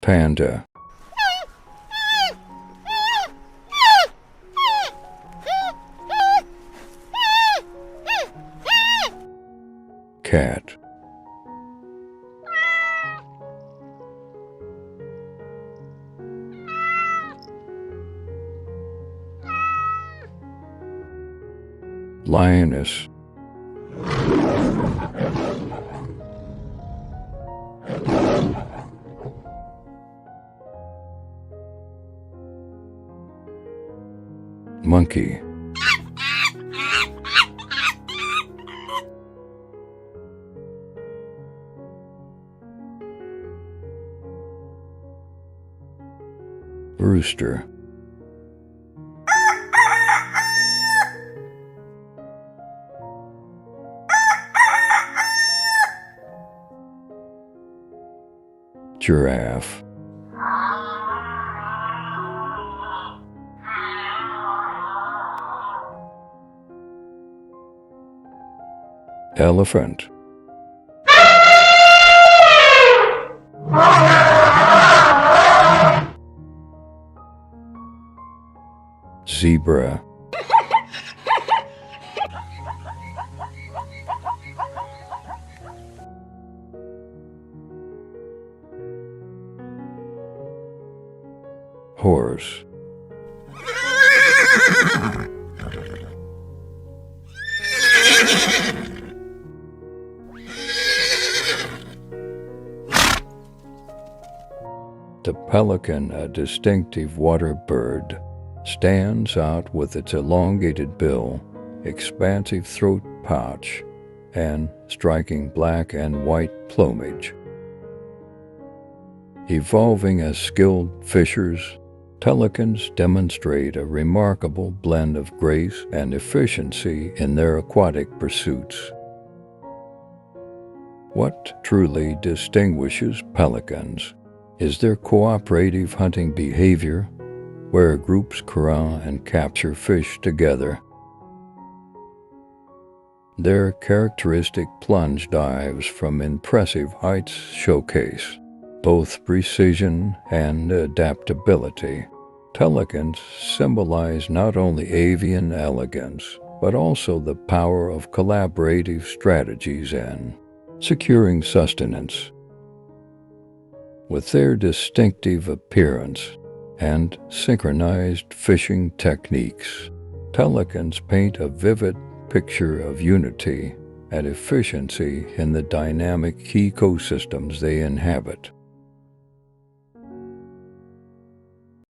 Panda. Cat. Lioness. Monkey. Rooster. Giraffe. Elephant. Zebra. Horse. The pelican, a distinctive water bird, stands out with its elongated bill, expansive throat pouch, and striking black and white plumage. Evolving as skilled fishers, pelicans demonstrate a remarkable blend of grace and efficiency in their aquatic pursuits. What truly distinguishes pelicans is their cooperative hunting behavior, where groups corral and capture fish together. Their characteristic plunge dives from impressive heights showcase both precision and adaptability. Pelicans symbolize not only avian elegance, but also the power of collaborative strategies and securing sustenance. With their distinctive appearance and synchronized fishing techniques, pelicans paint a vivid picture of unity and efficiency in the dynamic ecosystems they inhabit.